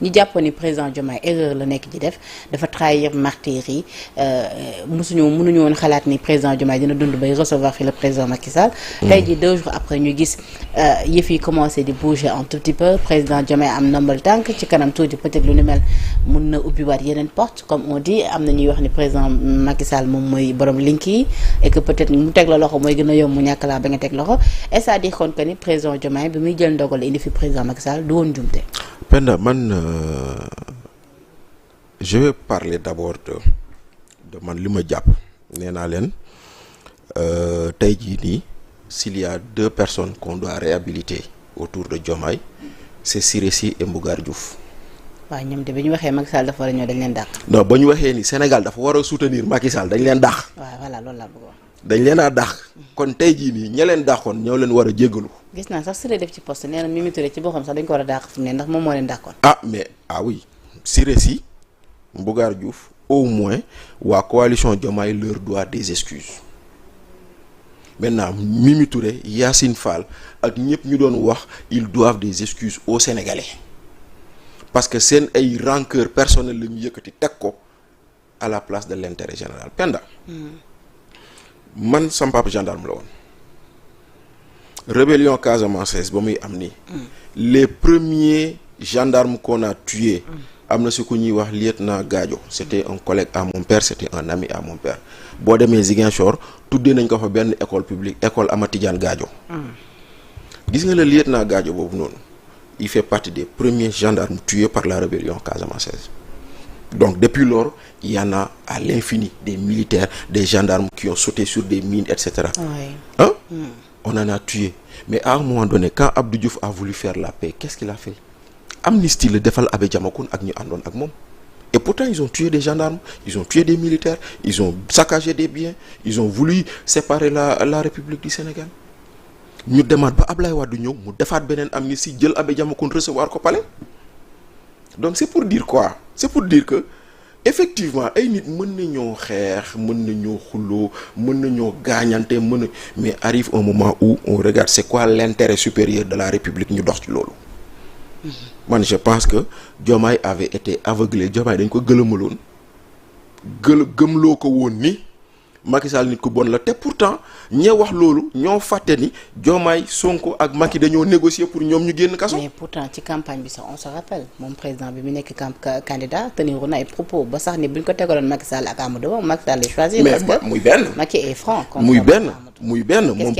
ñi jàppoon ni président Diomaye erreur la nekk ci def dafa trahir martyrs yi mënuñu woon xalaat ni président Diomaye dina dund bay recevoir fi le président Macky Sall. tey jii 2 jours après ñu gis yëf yi commencé di bouger un tout petit peu président Diomaye am ndombal tànk ci kanam tuuti peut-être lu ni mel mun na ubbiwaat yeneen porte comme on dit am na ñuy wax ni président Macky Sall moom mooy borom link yi et que peut-être mu teg la loxo mooy gën a yomb mu ñàkk laa ba nga teg loxo c'est-à-dire kon que ni président Diomaye bi muy jël ndogal indi fi président Macky Sall du woon jumte. Penda man je vais parler d'abord de man li ma jàpp nee naa leen tey jii nii s'il y a 2 personnes qu'on doit réhabiliter autour de Diomaye c'est Siré Sy et Mbougar Diouf. waaw ñoom de bi ñu waxee Macky Sall dafa war a ñëw dañ leen dàq. non ba ñu waxee ni Sénégal dafa war a soutenir Macky Sall dañ leen dàq. waaw voilà loolu laa bëgg wax. dañ leen a dàq. kon tey jii nii ña leen dàqoon ñoo leen war a jéggalu. gis naa sax Siré def ci poste nee na Mimi Touré ci boppam sax dañ ko war a dàq fu mu ne ndax moom moo leen dàqoon. ah mais ah oui Siré Sy Mbougar Diouf au moins waa coalition Diomaye leur doit des excuses maintenant Mimi Touré Yacine Fall ak ñëpp ñu doon wax ils doivent des excuses aux Sénégalais parce que seen ay rancœur personnel la ñu yëkkati teg ko à la place de l'intérêt général. Penda man sama papa gendarme la woon rébellion Casamance ba muy am nii les premiers gendarmes qu'on a tués am na si ku ñuy wax lieutenant Gadio c'était un collègue à mon père c'était un ami à mon père boo demee Ziguinchor tuddee nañ ko fa benn école publique école Amath Tidiane Gadio gis nga le lieutenant Gadio boobu noonu il fait partie des premiers gendarmes tués par la rébellion casamançaise donc depuis lors il y en a à l'infini des militaires des gendarmes qui ont sauté sur des mines etc. Hein? On en a tué mais à un moment donné quand Abdou Diouf a voulu faire la paix qu'est-ce qu'il a fait amnistie la defal Abbé Diamacoune ak ñu àndoon ak moom et pourtant ils ont tué des gendarmes ils ont tué des militaires ils ont saccagé des biens ils ont voulu séparer la République du Sénégal ñu demaat ba Ablaye Wade ñëw mu defaat beneen amnistie jël Abbé Diamacoune recevoir ko palais donc c'est pour dire quoi c'est pour dire que effectivement ay nit mën nañoo xeex mën nañoo xuloo mën nañoo gaañante mais arrive un moment où on regarde c'est quoi l'intérêt supérieur de la République ñu dox ci loolu man je pense que Diomaye avait été aveuglé Diomaye dañ ko gëlëmaloon gëmloo ko woon ni Macky Sall nit ku bon la te pourtant ñee wax loolu ñoo fàtte ni Diomaye Sonko ak Macky dañoo négocier pour ñoom ñu génn kaso. mais pourtant ci campagne bi sax on se rappelle moom président bi mu nekk candidat teniru na ay propos ba sax ni buñ ko tegaloon Macky Sall ak Amadou Ba Macky Sall lay choisir. parce que muy benn Macky est franc. muy benn moom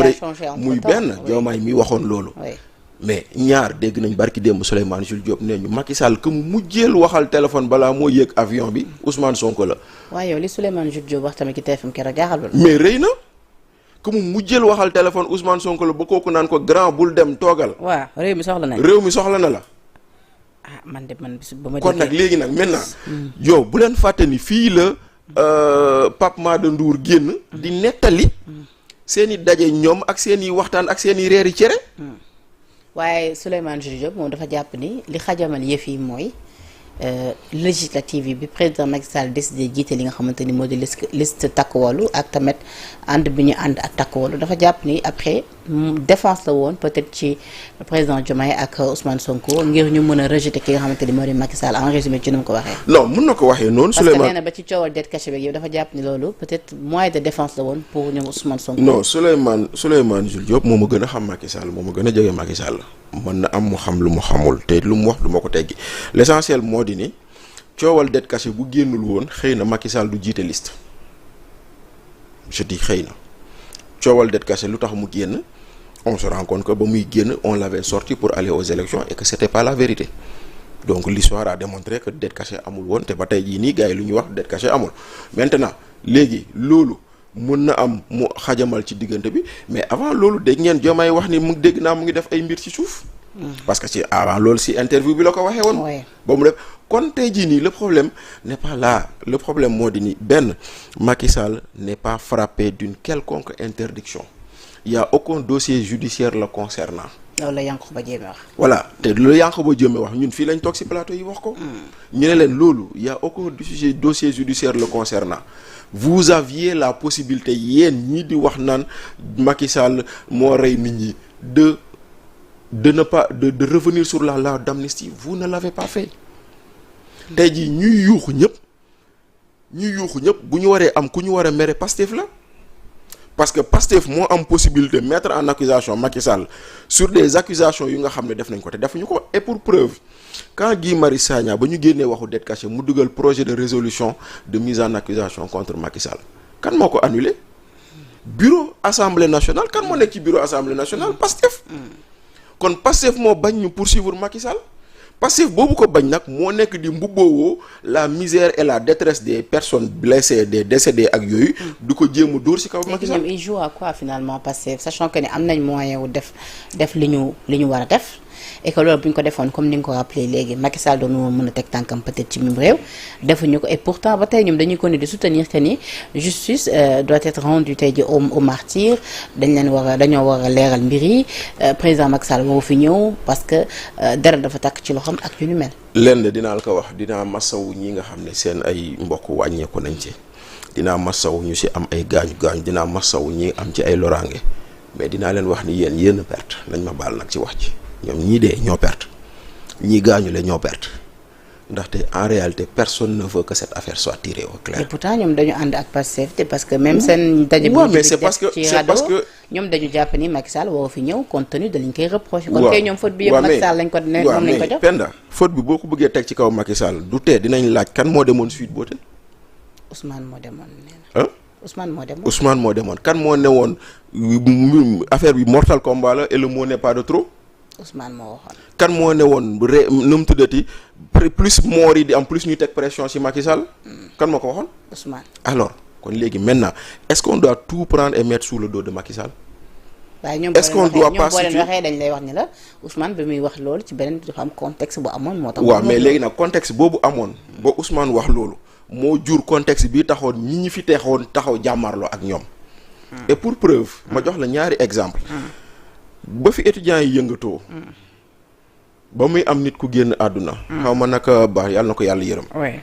Diomaye mi waxoon loolu. mais ñaar dégg nañ barki démb Souleymane Jules Diop nee ñu Macky Sall que mu mujjeel waxal téléphone balaa moo yéeg avion bi Ousmane Sonko la. waaye yow li Souleymane Jules Diop wax tamit ci TFM keroog jaaxalul. mais rëy na que mu mujjeel waxal téléphone Ousmane Sonko la ba kooku naan ko grand bul dem toogal. waaw réew mi soxla na la. ah man de man ba ma. kon nag léegi nag maintenant. yow bu leen fàtte ni fii la Pape Mada Ndour génn. di nettali. seen i daje ñoom ak seen i waxtaan ak seen i reeri cere. waaye Souleymane Jules Diop moom dafa jàpp ni li xajamal yëf yi mooy législative yi bi président Macky Sall décidé jiite li nga xamante ni moo di liste Takku Wallu ak tamit ànd bi ñu ànd ak Takku Wallu dafa jàpp ni après défense la woon peut-être ci président Diomaye ak Ousmane Sonko ngir ñu mën a rejeter ki nga xamante ni moo di Macky Sall en résumé ci nu mu ko waxee. non mun na ko waxee noonu. Souleymane parce que nee na ba ci coowal dette cachée beeg yow dafa jàpp ni loolu peut-être moyen de défense la woon pour ñoom Ousmane Sonko. non Souleymane Jules Diop moo ma gën a xam Macky Sall moo ma gën a jege Macky Sall mën na am mu xam lu mu xamul te lu mu wax du ma ko teggi l'essentiel moo di ni coowal dette cachée bu génnul woon xëy na Macky Sall du jiite liste je dis xëy na coowal dette cachée lu tax mu génn on se rend compte que ba muy génn on l'avait sorti pour aller aux élections et que c'était pas la vérité donc l'histoire a démontré que dette cachée amul woon te ba tey jii nii gars yi lu ñuy wax dette cachée amul maintenant léegi loolu mën na am mu xajamal ci diggante bi mais avant loolu dégg ngeen Diomaye wax ni mu dégg naa mu ngi def ay mbir ci suuf. parce que ci avant loolu ci interview bi la ko waxee woon. ba mu def kon tey jii nii le problème n'est pas là le problème moo di ni benn Macky Sall n'est pas frappé d'une quelconque interdiction il y a aucun dossier judiciaire le concernant. loolu la Yankhoba Diémé wax. voilà te lu Yankhoba Diémé wax ñun fii lañ toog ci plateau yi wax ko. ñu ne leen loolu il y a aucun dossier judiciaire le concernant. vous aviez la possibilité yéen ñii di wax naan Macky Sall moo rey nit ñi de ne pas de revenir sur la loi d'amnistie vous ne l'avez pas fait tey jii ñuy yuuxu ñëpp bu ñu waree am ku ñu war a mere Pastef la parce que Pastef moo am possibilité de mettre en accusation Macky Sall sur des accusations yu nga xam ne def nañ ko te defuñu ko. Et pour preuve quand Guy Marius Sagna ba ñu génnee waxu dette cachée mu dugal projet de résolution de mise en accusation contre Macky Sall kan moo ko annulé bureau assemblée nationale kan moo nekk ci bureau assemblée nationale Pastef. kon Pastef moo bañ ñu poursuivre Macky Sall Pastef boobu ko bañ nag moo nekk di mbubboowoo la misère et la détresse des personnes blessées des décédés ak yooyu. du ko jéem a dóor ci kaw Macky Sall. il joue à quoi finalement Pastef sachant que ni am nañ moyen wu def li ñu war a def. et que loolu bu ñu ko defoon comme ni nga ko rappelé léegi Macky Sall doon woon mën a teg tànkam peut-être ci mim réew defuñu ko et pourtant ba tey ñoom dañuy continuer de soutenir que ni justice doit être rendue tey ji au martyr dañoo war a leeral mbir yi président Macky Sall waru fi ñëw parce que dara dafa takk ci loxoom ak yu ni mel. lenn dinaa la ko wax dinaa masawu ñi nga xam ne seen ay mbokk wàññeeku nañ ci dinaa masawu ñu si am ay gaañu dinaa masawu ñi am ci ay loraange mais dinaa leen wax ni yéen perte nañ ma baal nag ci wax ci. ñoom ñii dee ñoo perte ñii gaañu le ñoo perte ndaxte en réalité personne ne veut que cette affaire soit tirée au clair. et pourtant ñoom dañu ànd ak Pastef parce que même seen daje bi mais c'est parce que ñoom dañu jàpp ni Macky Sall woo fi ñëw compte tenu de liñ koy reproché. kon kay ñoom faute bi yëpp Macky Sall lañ ko ne moom lañ ko jox. Penda faute bi boo ko bëggee teg ci kaw Macky Sall du tee dinañ laaj kan moo demoon Sweet Beauté. Ousmane moo demoon nee na. Ousmane moo demoon kan moo newoon affaire bi mortal combat la et le mot n'est pas de trop. Ousmane moo waxoon. kan moo ne woon nu mu tuddati plus moor yi di am plus ñuy teg pression ci Macky Sall. kan moo ko waxoon. Ousmane. alors kon léegi maintenant est-ce qu'on doit tout prendre et mettre sous le dos de Macky Sall. waaye ñoom est-ce qu'on doit pas boo leen waxee dañ lay wax ni la Ousmane bi muy wax loolu ci beneen dafa am contexte bu amoon moo tax. waaw mais léegi nag contexte boobu amoon ba Ousmane wax loolu moo jur contexte bi taxoon ñi fi taxaw jàmmarloo ak ñoom. et pour preuve ma jox la ñaari exemple ba fi étudiants yi yëngatoo. ba muy am nit ku génn àdduna. xaw ma naka ba yàlla na ko yàlla yërëm. oui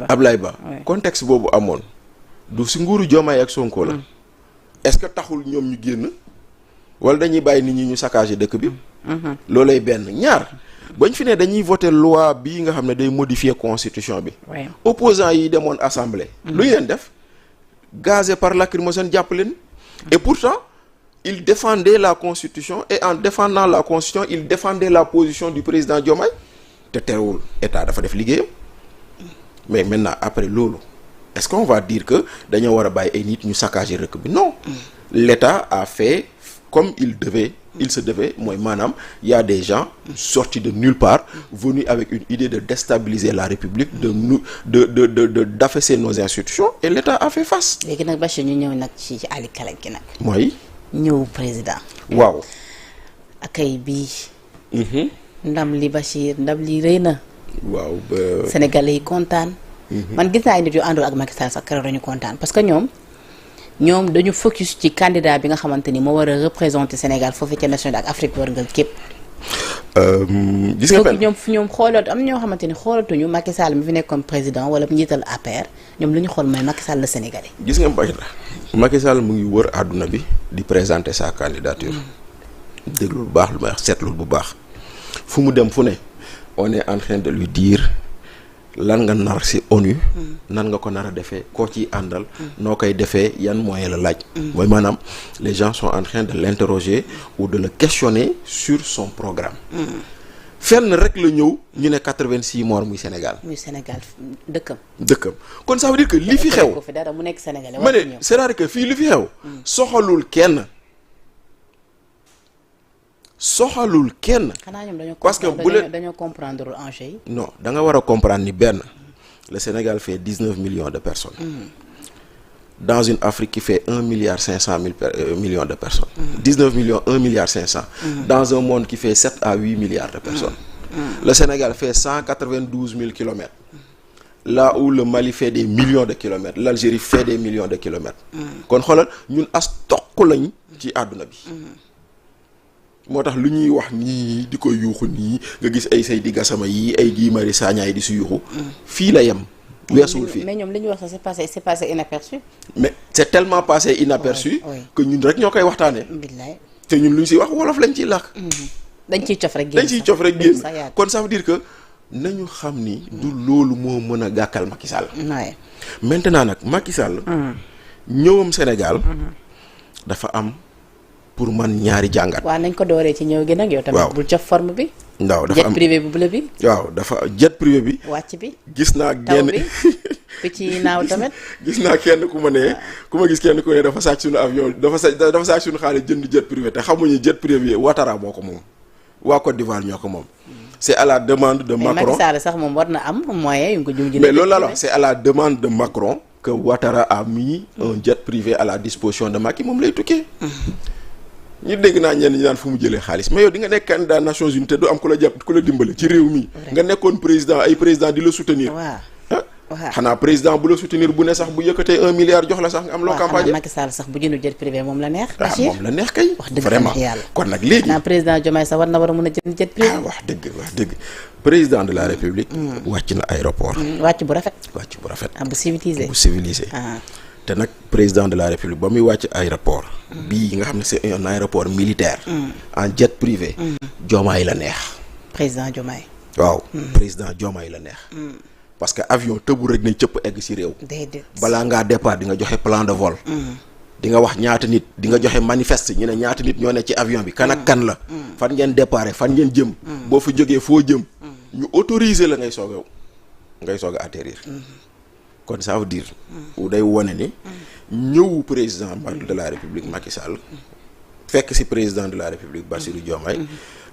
Ablaye Ba. contexte boobu amoon du si nguuru Diomaye ak Sonko la. est-ce que taxul ñoom ñu génn wala dañuy bàyyi nit ñi ñu saccager dëkk bi. loolay benn ñaar bañ fi ne dañuy voter loi bii nga xam ne day modifier constitution bi. opposants yi demoon assemblée. lu ñu leen def gazé par lacrymogène jàpp leen. et pourtant. il défendait la constitution et en défendant la constitution il défendait la position du président Diomaye te terewul état dafa def liggéeyam mais maintenant après loolu est-ce qu'on va dire que dañoo war a bàyyi ay nit ñu saccager rëkk bi non l'état a fait comme il se devait mooy maanaam y a des gens sortis de nulle part venus avec une idée de déstabiliser la République de d'affaisser nos institutions et l'état a fait face. léegi nag Bachir ñu ñëw nag ci Ali Kalaj gi nag. mooy. ñëw président. waaw. akay bii. ndam li Bachir ndam li rëy na. waaw Sénégalais yi kontaan. man gis naa ay nit yu àndul ak Macky Sall sax keroog dañu kontaan parce que ñoom dañu focus ci candidat bi nga xamante ni moo war a représenter Sénégal foofu ca national ak Afrique war nga képp. gis nga ñoom xoolatu am ñoo xamante ni xoolatuñu Macky Sall mi fi nekkoon président wala njiital APR ñoom lu ñu xool mooy Macky Sall la Sénégalais. gis nga mbay la Macky Sall mu ngi wër àdduna bi di présenter sa candidature. déglu bu baax lu may wax seetlu bu baax fu mu dem fu ne on est en train de lui dire lan nga nar ci ONU. nan nga ko nar a defee koo ciy àndal. noo koy defee yan moyen la laaj. mooy maanaam les gens sont en train de l'interroger ou de le questionner sur son programme. fenn rek la ñëw ñu ne 86 morts muy Sénégal. muy Sénégal dëkkam. kon ça veut dire que li fi xew. mu nekk Sénégalais ma ne c'est-à-dire que fii li fi xew. soxalul kenn. xanaa ñoom dañoo parce que bu leen dañoo comprendre enjeu yi. non da nga war a comprendre ni benn le Sénégal fait 19 millions de personnes. dans une Afrique qui fait 1,5 milliard de personnes. 19 millions 1,5 milliard. dans un monde qui fait 7 à 8 milliards de personnes. Le Sénégal fait 192 000 kilomètres. là où le Mali fait des millions de kilomètres l'Algérie fait des millions de kilomètres. kon xoolal ñun as toq lañ ci àdduna bi. moo tax lu ñuy wax nii di ko yuuxu nii nga gis ay Seydi Gassama yi ay Guy Marius Sagna yi di si yuuxu. fii la yem. weesuwul fii mais ñoom li ñu wax sax c'est passé inaperçu. mais c'est tellement passé inaperçu. que ñun rek ñoo koy waxtaanee. billaay te ñun lu ñu si wax wolof lañ ciy làkk. dañ ciy cof rek génn kon ça veut dire que nañu xam ni du loolu moo mën a gàkkal Macky Sall. Ouais. Maintenant nag Macky Sall. ñëwam Sénégal. dafa am pour man ñaari jàngat. waaw nañ ko dooree ci ñëw gi nag yow tamit. bul cof forme bi. ndaw dafa am jet privé bi bleu bi. waaw dafa jet privé bi. wàcc bi. gis naa taw genn bi picc yi naaw tamit. gis naa kenn ku ma ne ku ma gis kenn ku ne dafa sàcc suñu avion dafa sàcc suñu xaalis jënd jet privé te xamuñu jet privé bi Ouattara moo ko moom waa Côte d'Ivoire ñoo ko moom. c'est à la demande de Macron. mais Macky Sall sax moom war na am moyen yu ko jum ji. mais loolu la wax c'est à la demande de Macron que Ouattara a mis un jet privé à la disposition de Macky moom lay tukkee. ñu dégg naa ñenn ñi naan fu mu jëlee xaalis mais yow di nga nekk candidat Nations Unies te du am ku la jàpp ku la dimbale ci réew mi. nga nekkoon président ay président di la soutenir. waaw xanaa président bu la soutenir bu ne sax bu yëkkatee 1 milliard jox la sax nga am loo campagne. Macky Sall sax bu jëndu jet privé moom la neex. moom la neex kay. wax dëgg vraiment yàlla kon nag léegi. xanaa président Diomaye sax war na war a mën a jënd jet privé. wax dëgg président de la république. wàcc na aéroport. wàcc bu rafet. wàcc bu rafet. bu civilisé bu civilisé. te nag président de la république ba muy wàcc aéroport. bii nga xam ne c'est un aéroport militaire. en jet privé. Diomaye la neex. président Diomaye. waaw président Diomaye la neex. parce que avion tëbu rek ne cëpp egg ci réew. déedéet balaa ngaa départ di nga joxe plan de vol. di nga wax ñaata nit di nga joxe manifeste ñu ne ñaata nit ñoo ne ci avion bi kan ak kan la. fan ngeen départ fan ngeen jëm. boo fa jógee foo jëm. ñu autoriser la ngay soog a atterrir. kon ça veut dire. day wone ni. ñëw président de la république Macky Sall. fekk ci président de la république Bassirou Diomaye.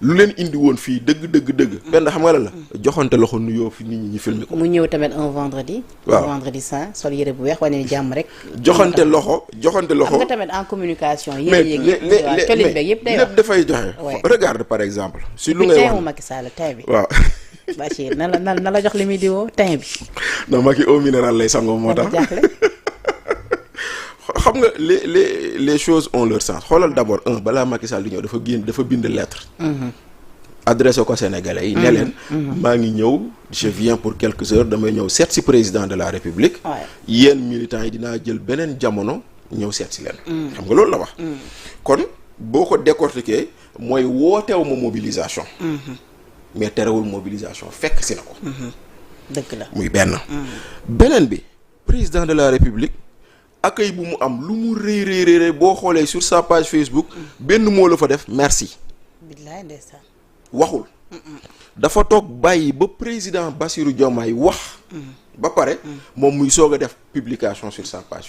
lu leen indi woon fii dëgg. benn xam nga la joxante loxo nuyoo fi nit ñi ñu filmer ko. mu ñëw tamit un vendredi. waaw un vendredi saint sol yére bu weex wane ni jàmm rek. joxante loxo. xam nga tamit en communication. yére yeeg yëpp colline beeg yëpp day wax lépp dafay joxe. regarde par exemple. si lu ngay wax teint Macky Sall teint bi. waaw. Bachir na la jox li muy diwoo teint bi. non Macky eau minérale lay sangoo moo tax. xam nga les choses ont leur sens xoolal d'abord balaa Macky Sall di ñëw dafa bind lettre. adressé ko Sénégalais yi. ne leen maa ngi ñëw je viens pour quelques heures damay ñëw seet si président de la République. yéen militants yi dinaa jël beneen jamono ñëw seet si leen. xam nga loolu la wax. kon boo ko décortiquer mooy wooteew ma mobilisation. mais terewul mobilisation fekk si na ko. dëgg la muy benn. beneen bi président de la République. accueil bu mu am lu mu rëy boo xoolee sur sa page Facebook benn moo la fa def merci. billaay ndeysaan. waxul. dafa toog bàyyi ba président Bassirou Diomaye wax. ba pare moom muy soog a def publication sur sa page